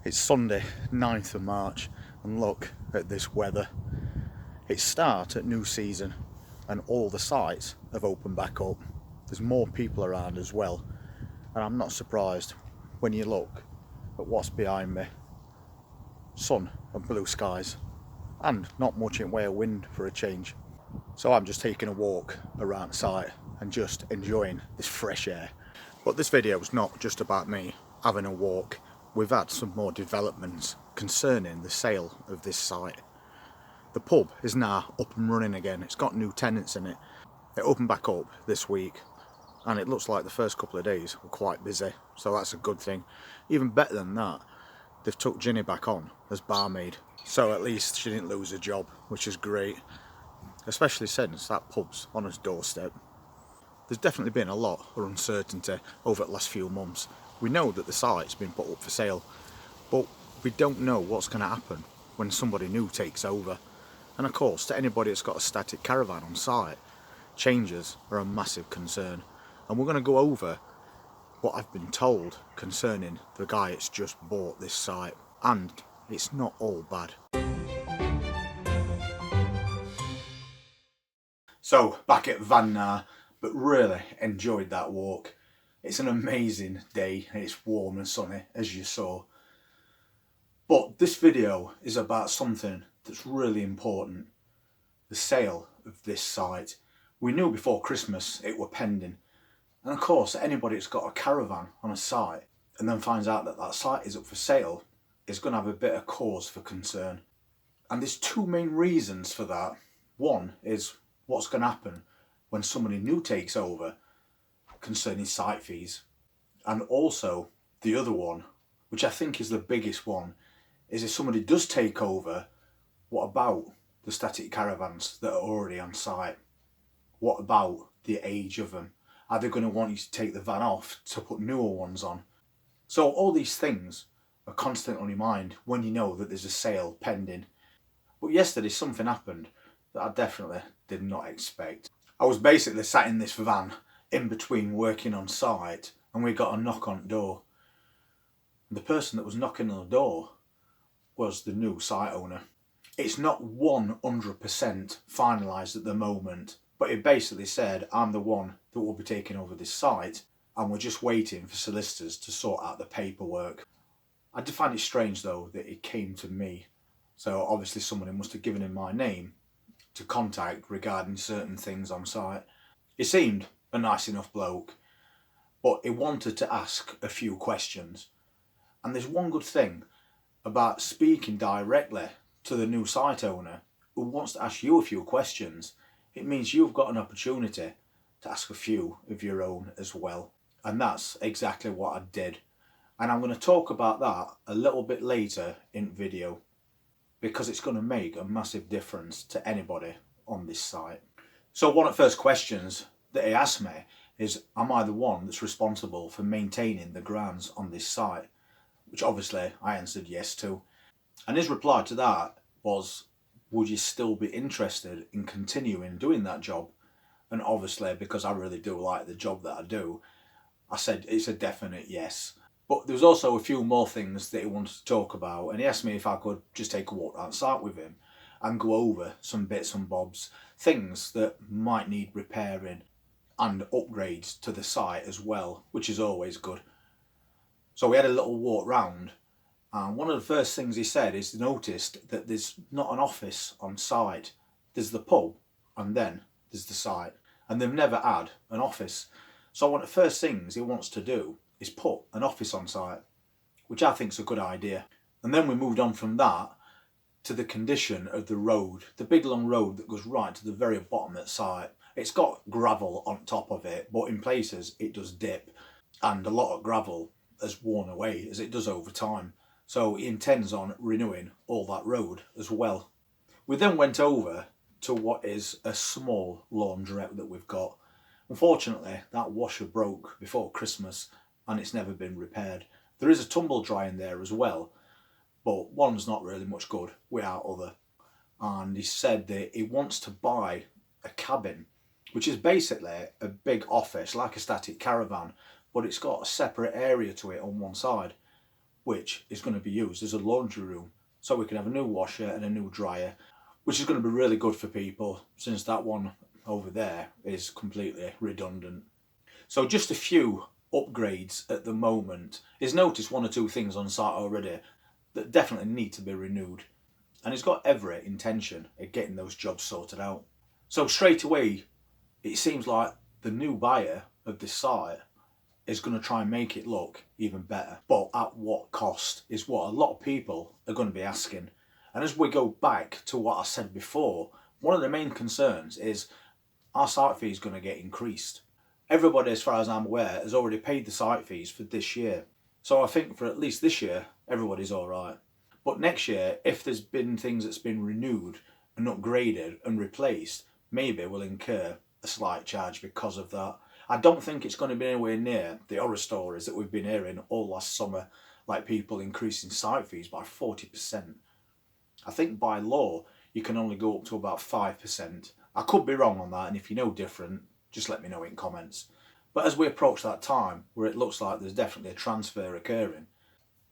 It's Sunday, 9th of March, and look at this weather. It's start at new season, and all the sites have opened back up. There's more people around as well, and I'm not surprised when you look at what's behind me. Sun and blue skies, and not much in way of wind for a change. So I'm just taking a walk around the site and just enjoying this fresh air. But this video is not just about me having a walk. We've had some more developments concerning the sale of this site. The pub is now up and running again. It's got new tenants in it. It opened back up this week, and it looks like the first couple of days were quite busy, so that's a good thing. Even better than that, they've took Ginny back on as barmaid, so at least she didn't lose her job, which is great, especially since that pub's on his doorstep. There's definitely been a lot of uncertainty over the last few months. We know that the site's been put up for sale, but we don't know what's going to happen when somebody new takes over. And of course, to anybody that's got a static caravan on site, changes are a massive concern. And we're going to go over what I've been told concerning the guy that's just bought this site. And it's not all bad. So, back at Van now, but really enjoyed that walk. It's an amazing day, it's warm and sunny, as you saw. But this video is about something that's really important. The sale of this site. We knew before Christmas it were pending. And of course, anybody that's got a caravan on a site and then finds out that that site is up for sale is going to have a bit of cause for concern. And there's two main reasons for that. One is what's going to happen when somebody new takes over concerning site fees. And also the other one, which I think is the biggest one, is if somebody does take over, what about the static caravans that are already on site? What about the age of them? Are they going to want you to take the van off to put newer ones on? So all these things are constant on your mind when you know that there's a sale pending. But yesterday something happened that I definitely did not expect. I was basically sat in this van in between working on site, and we got a knock on the door. And the person that was knocking on the door was the new site owner. It's not 100% finalised at the moment, but it basically said, I'm the one that will be taking over this site, and we're just waiting for solicitors to sort out the paperwork. I did find it strange though that it came to me, so obviously somebody must have given him my name to contact regarding certain things on site. He seemed a nice enough bloke, but he wanted to ask a few questions. And there's one good thing about speaking directly to the new site owner who wants to ask you a few questions. It means you've got an opportunity to ask a few of your own as well. And that's exactly what I did. And I'm going to talk about that a little bit later in the video, because it's going to make a massive difference to anybody on this site. So one of the first questions that he asked me is, am I the one that's responsible for maintaining the grounds on this site? Which obviously I answered yes to. And his reply to that was, would you still be interested in continuing doing that job? And obviously, because I really do like the job that I do, I said it's a definite yes. But there was also a few more things that he wanted to talk about, and he asked me if I could just take a walk around site with him and go over some bits and bobs, things that might need repairing and upgrades to the site as well, which is always good. So we had a little walk round, and one of the first things he said is he noticed that there's not an office on site. There's the pub and then there's the site, and they've never had an office. So one of the first things he wants to do is put an office on site, which I think is a good idea. And then we moved on from that to the condition of the road, the big long road that goes right to the very bottom of the site. It's got gravel on top of it, but in places it does dip, and a lot of gravel has worn away as it does over time. So he intends on renewing all that road as well. We then went over to what is a small laundrette that we've got. Unfortunately, that washer broke before Christmas and it's never been repaired. There is a tumble dryer in there as well, but one's not really much good without other. And he said that he wants to buy a cabin, which is basically a big office like a static caravan, but it's got a separate area to it on one side. which is going to be used as a laundry room. So we can have a new washer and a new dryer, which is going to be really good for people since that one over there is completely redundant. So just a few upgrades at the moment. He's noticed one or two things on site already that definitely need to be renewed. And he's got every intention of getting those jobs sorted out. So straight away, it seems like the new buyer of this site is going to try and make it look even better. But at what cost is what a lot of people are going to be asking. And as we go back to what I said before, one of the main concerns is our site fee is going to get increased. Everybody, as far as I'm aware, has already paid the site fees for this year. So I think for at least this year, everybody's all right. But next year, if there's been things that's been renewed and upgraded and replaced, maybe we'll incur a slight charge because of that. I don't think it's going to be anywhere near the horror stories that we've been hearing all last summer, like people increasing site fees by 40%. I think by law, you can only go up to about 5%. I could be wrong on that, and if you know different, just let me know in comments. But as we approach that time, where it looks like there's definitely a transfer occurring,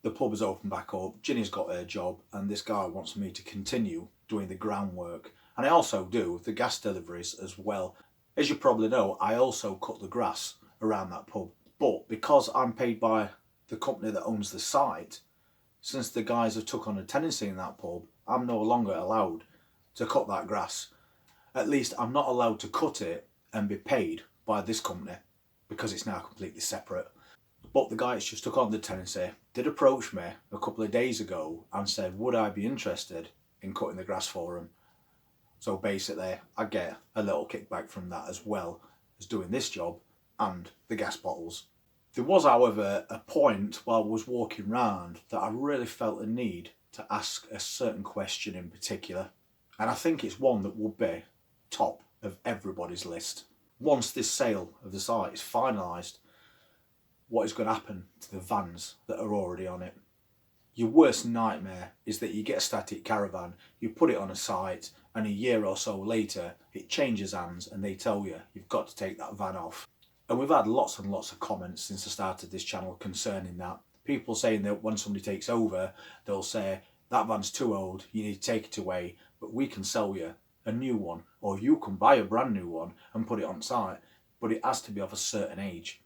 the pub has opened back up, Ginny's got her job, and this guy wants me to continue doing the groundwork. And I also do the gas deliveries as well. As you probably know, I also cut the grass around that pub. But because I'm paid by the company that owns the site, since the guys have took on a tenancy in that pub, I'm no longer allowed to cut that grass. At least I'm not allowed to cut it and be paid by this company because it's now completely separate. But the guy that's just took on the tenancy did approach me a couple of days ago and said, would I be interested in cutting the grass for him? So basically, I get a little kickback from that as well as doing this job and the gas bottles. There was, however, a point while I was walking around that I really felt a need to ask a certain question in particular. And I think it's one that will be top of everybody's list. Once this sale of the site is finalised, what is going to happen to the vans that are already on it? Your worst nightmare is that you get a static caravan, you put it on a site, and a year or so later it changes hands and they tell you you've got to take that van off. And we've had lots and lots of comments since I started this channel concerning that. People saying that when somebody takes over, they'll say, that van's too old, you need to take it away, but we can sell you a new one, or you can buy a brand new one and put it on site, but it has to be of a certain age.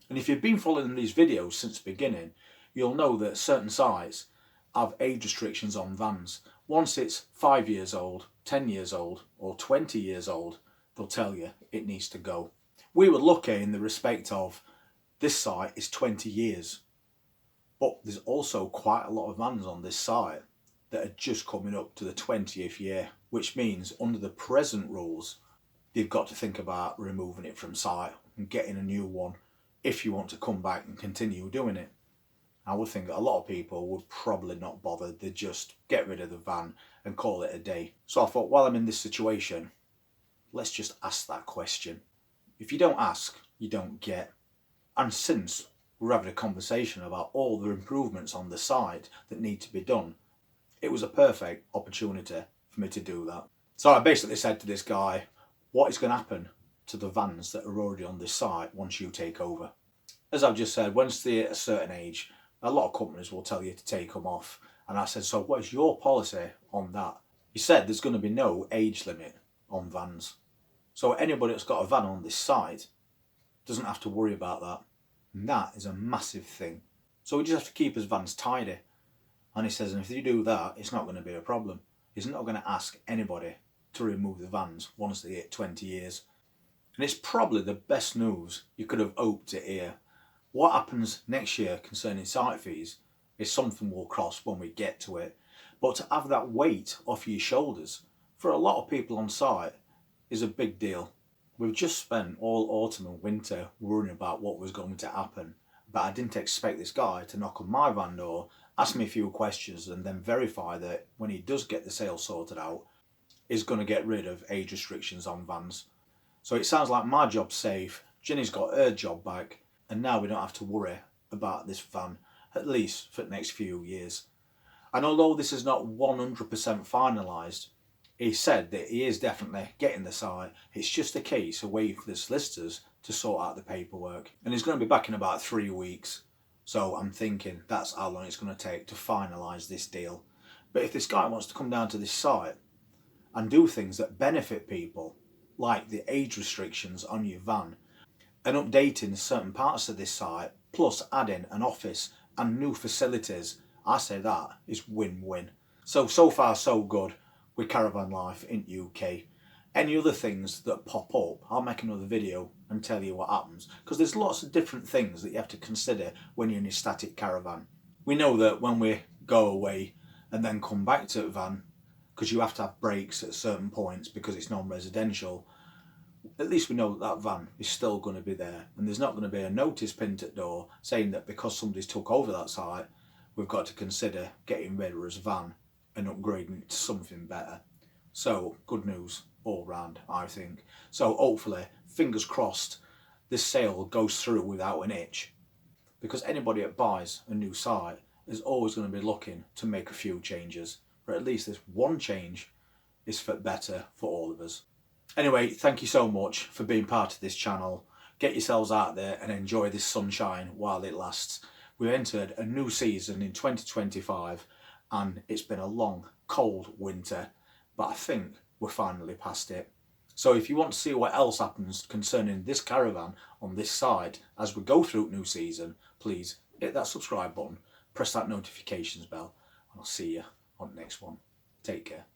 And if you've been following these videos since the beginning, you'll know that certain sites have age restrictions on vans. Once it's 5 years old, 10 years old, or 20 years old, they'll tell you it needs to go. We were lucky in the respect of this site is 20 years, but there's also quite a lot of vans on this site that are just coming up to the 20th year, which means under the present rules, you've got to think about removing it from site and getting a new one if you want to come back and continue doing it. I would think that a lot of people would probably not bother, they'd just get rid of the van and call it a day. So I thought, while I'm in this situation, let's just ask that question. If you don't ask, you don't get. And since we're having a conversation about all the improvements on the site that need to be done, it was a perfect opportunity for me to do that. So I basically said to this guy, what is going to happen to the vans that are already on this site once you take over? As I've just said, once they're at a certain age, a lot of companies will tell you to take them off. And I said, so what is your policy on that? He said there's going to be no age limit on vans. So anybody that's got a van on this site doesn't have to worry about that. And that is a massive thing. So we just have to keep his vans tidy. And he says, and if you do that, it's not going to be a problem. He's not going to ask anybody to remove the vans once they hit 20 years. And it's probably the best news you could have hoped to hear. What happens next year concerning site fees is something we'll cross when we get to it. But to have that weight off your shoulders, for a lot of people on site, is a big deal. We've just spent all autumn and winter worrying about what was going to happen, but I didn't expect this guy to knock on my van door, ask me a few questions, and then verify that when he does get the sale sorted out, he's going to get rid of age restrictions on vans. So it sounds like my job's safe, Ginny's got her job back, and now we don't have to worry about this van, at least for the next few years. And although this is not 100% finalised, he said that he is definitely getting the site. It's just a case of waiting for the solicitors to sort out the paperwork. And he's going to be back in about 3 weeks. So I'm thinking that's how long it's going to take to finalise this deal. But if this guy wants to come down to this site and do things that benefit people, like the age restrictions on your van, and updating certain parts of this site, plus adding an office and new facilities, I say that is win-win. So far so good with caravan life in UK. Any other things that pop up, I'll make another video and tell you what happens, because there's lots of different things that you have to consider when you're in a static caravan. We know that when we go away and then come back to the van, because you have to have breaks at certain points because it's non-residential, at least we know that that van is still going to be there, and there's not going to be a notice pinned at the door saying that because somebody's took over that site, we've got to consider getting rid of this van and upgrading it to something better. So good news all round, I think. So hopefully, fingers crossed, this sale goes through without an hitch, because anybody that buys a new site is always going to be looking to make a few changes, but at least this one change is for better for all of us. Anyway, thank you so much for being part of this channel. Get yourselves out there and enjoy this sunshine while it lasts. We've entered a new season in 2025 and it's been a long, cold winter, but I think we're finally past it. So if you want to see what else happens concerning this caravan on this side as we go through new season, please hit that subscribe button, press that notifications bell, and I'll see you on the next one. Take care.